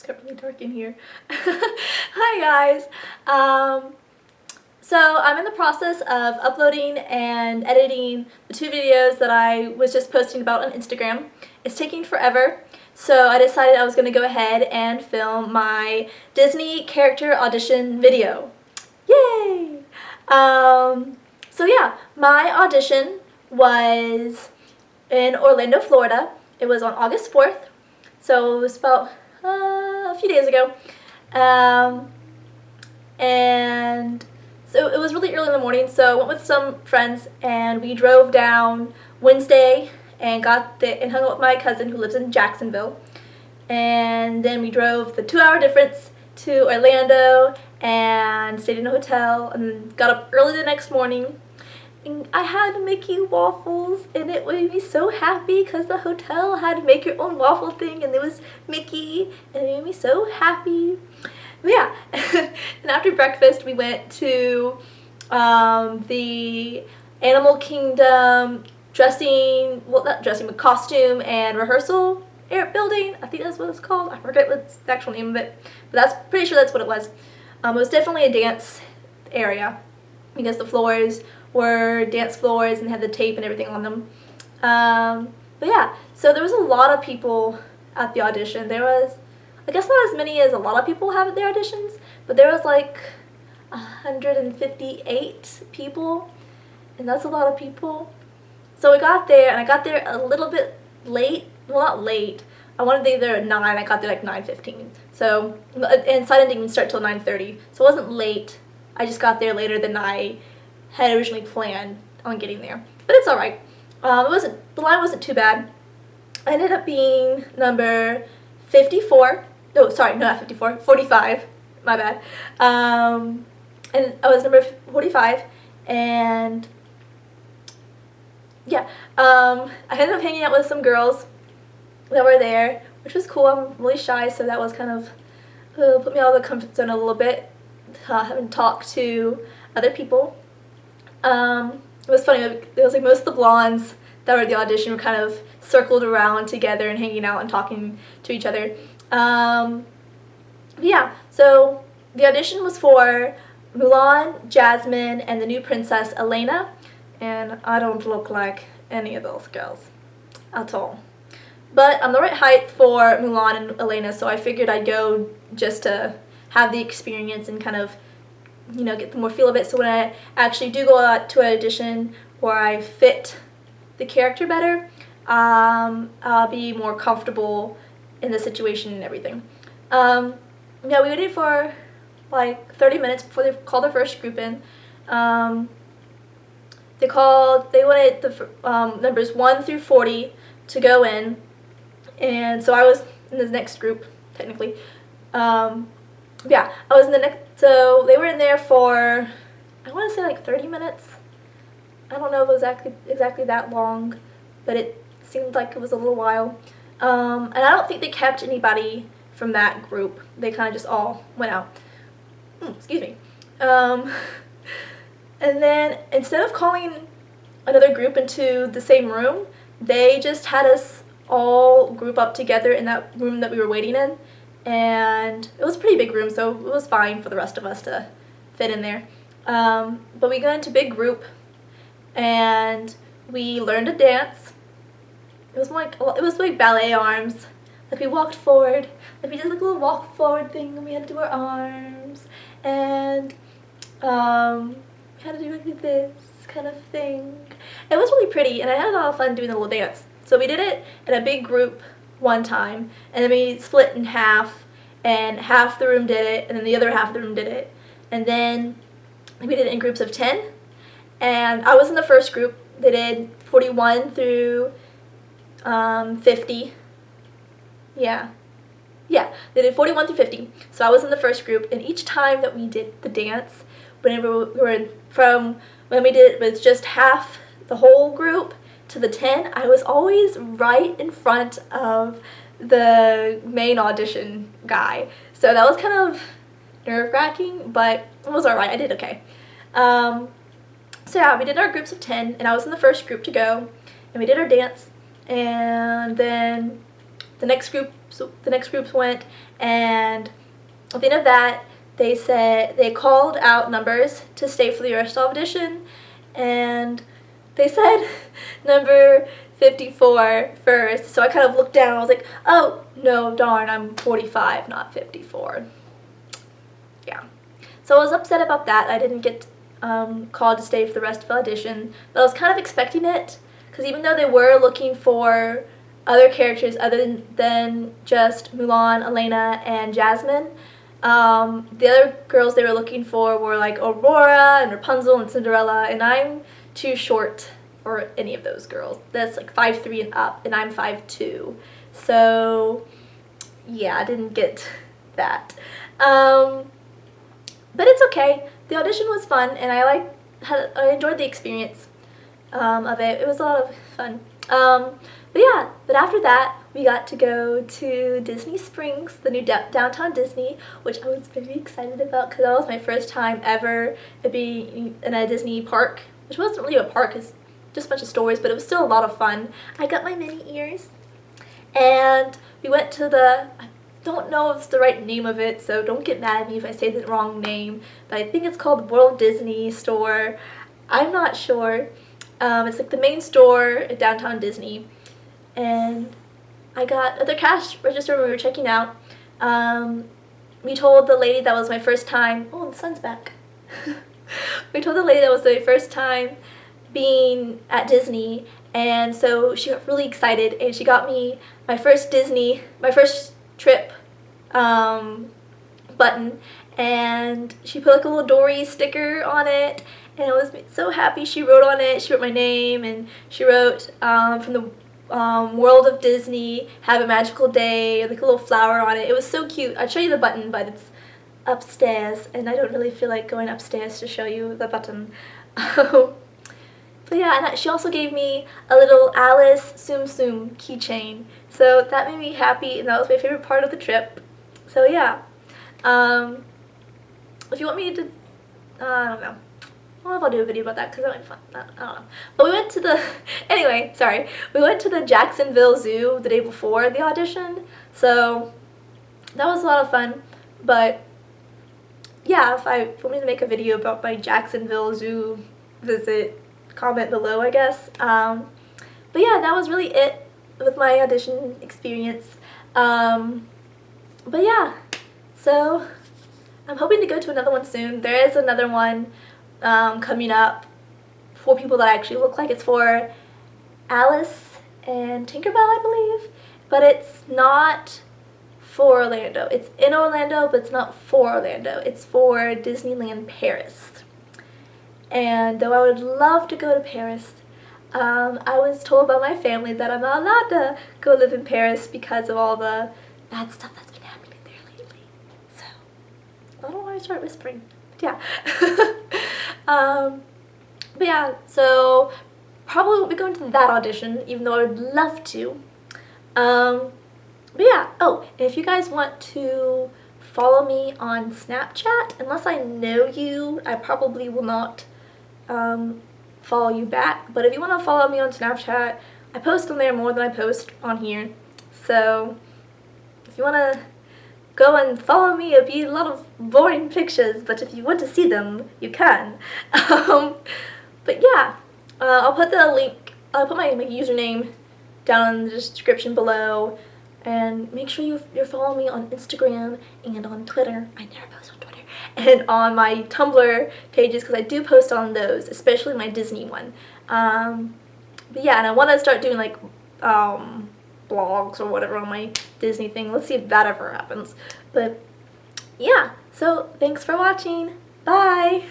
just got really dark in here. Hi guys. So I'm in the process of uploading and editing the 2 videos that I was just posting about on Instagram. It's taking forever, so I decided I was going to go ahead and film my Disney character audition video. Yay! So yeah, my audition was in Orlando, Florida. It was on August 4th, so it was about a few days ago. And so it was really early in the morning, so I went with some friends and we drove down Wednesday and hung out with my cousin who lives in Jacksonville. And then we drove the 2-hour difference to Orlando and stayed in a hotel and got up early the next morning. And I had Mickey waffles and it made me so happy because the hotel had make your own waffle thing and there was Mickey and it made me so happy. But yeah, and after breakfast we went to the Animal Kingdom costume and rehearsal building. I think that's what it's called. I forget what's the actual name of it, but that's pretty sure that's what it was. It was definitely a dance area because the floors were dance floors and had the tape and everything on them. But yeah, so there was a lot of people at the audition. There was, I guess not as many as a lot of people have at their auditions, but there was like 158 people, and that's a lot of people. So we got there, and I got there a little bit late. Well, not late. I wanted to be there at 9. I got there like 9:15. So, and silent didn't even start till 9:30. So it wasn't late. I just got there later than I had originally planned on getting there. But it's all right. The line wasn't too bad. I ended up being number 54. No, sorry, no, not 54. 45. My bad. And I was number 45, and yeah, I ended up hanging out with some girls that were there, which was cool. I'm really shy, so that was kind of put me out of the comfort zone a little bit, having talked to other people. It was funny. It was like most of the blondes that were at the audition were kind of circled around together and hanging out and talking to each other. Yeah, so the audition was for Mulan, Jasmine, and the new princess Elena, and I don't look like any of those girls at all. But I'm the right height for Mulan and Elena, so I figured I'd go just to have the experience and kind of, you know, get the more feel of it, so when I actually do go out to an audition where I fit the character better, I'll be more comfortable in the situation and everything. Yeah, we waited for like 30 minutes before they called their first group in. They wanted the numbers 1 through 40 to go in, and so I was in the next group, technically. Yeah, I was in the next, so they were in there for, I want to say like 30 minutes. I don't know if it was exactly that long, but it seemed like it was a little while. And I don't think they kept anybody from that group. They kind of just all went out. Excuse me. And then instead of calling another group into the same room, they just had us all group up together in that room that we were waiting in. And it was a pretty big room, so it was fine for the rest of us to fit in there. But we got into a big group, and we learned to dance. It was like ballet arms. Like we walked forward, like we did like a little walk forward thing, and we had to do our arms, and we had to do like this kind of thing. It was really pretty, and I had a lot of fun doing the little dance. So we did it in a big group one time, and then we split in half, and half the room did it, and then the other half of the room did it, and then we did it in groups of 10, and I was in the first group. They did 41 through 50. Yeah, they did 41 through 50, so I was in the first group, and each time that we did the dance, whenever we were from when we did it with just half the whole group to the 10, I was always right in front of the main audition guy. So that was kind of nerve-wracking, but it was alright. I did okay. So yeah, we did our groups of 10, and I was in the first group to go, and we did our dance, and then the next group groups went, and at the end of that, they said they called out numbers to stay for the rest of audition, and they said number 54 first. So I kind of looked down. I was like, oh no, darn, I'm 45, not 54. Yeah. So I was upset about that. I didn't get called to stay for the rest of the audition, but I was kind of expecting it, because even though they were looking for other characters other than just Mulan, Elena, and Jasmine, the other girls they were looking for were like Aurora and Rapunzel and Cinderella, and I'm too short for any of those girls. That's like 5'3" and up, and I'm 5'2". So yeah, I didn't get that. But it's okay. The audition was fun, and I enjoyed the experience of it. It was a lot of fun. But after that, we got to go to Disney Springs, the new downtown Disney, which I was very excited about, because that was my first time ever being in a Disney park, which wasn't really a park, it's just a bunch of stores, but it was still a lot of fun. I got my Minnie ears, and we went to I don't know if it's the right name of it, so don't get mad at me if I say the wrong name, but I think it's called World Disney Store. I'm not sure. It's like the main store at downtown Disney, and I got at the cash register when we were checking out. We told the lady that was my first time. Oh, the sun's back. We told the lady that was my first time being at Disney, and so she got really excited, and she got me my first trip button, and she put like a little Dory sticker on it, and I was so happy. She wrote on it, she wrote my name, and she wrote from the World of Disney, have a magical day, like a little flower on it. It was so cute. I'd show you the button, but it's upstairs, and I don't really feel like going upstairs to show you the button. But yeah, and she also gave me a little Alice Tsum Tsum keychain, so that made me happy, and that was my favorite part of the trip. So yeah, if you want me to, I don't know. I don't know if I'll do a video about that, because that might be fun. I don't know. But we went to the, anyway, sorry. We went to the Jacksonville Zoo the day before the audition, so that was a lot of fun. But yeah, if you want me to make a video about my Jacksonville Zoo visit, comment below, I guess. But yeah, that was really it with my audition experience. But yeah, so I'm hoping to go to another one soon. There is another one coming up for people that actually look like. It's for Alice and Tinkerbell, I believe, but it's not for Orlando. It's in Orlando, but it's not for Orlando. It's for Disneyland Paris. And though I would love to go to Paris, I was told by my family that I'm not allowed to go live in Paris because of all the bad stuff that's been happening there lately. So I don't know why I start whispering. But yeah. But yeah, so probably won't be going to that audition, even though I would love to. But yeah, oh, and if you guys want to follow me on Snapchat, unless I know you, I probably will not follow you back. But if you want to follow me on Snapchat, I post on there more than I post on here. So if you want to go and follow me, it'll be a lot of boring pictures, but if you want to see them, you can. But yeah, I'll put the link, I'll put my username down in the description below, and make sure you're following me on Instagram and on Twitter. I never post on Twitter. And on my Tumblr pages, because I do post on those, especially my Disney one. But yeah, and I want to start doing like blogs or whatever on my Disney thing. Let's see if that ever happens. But yeah, so thanks for watching. Bye!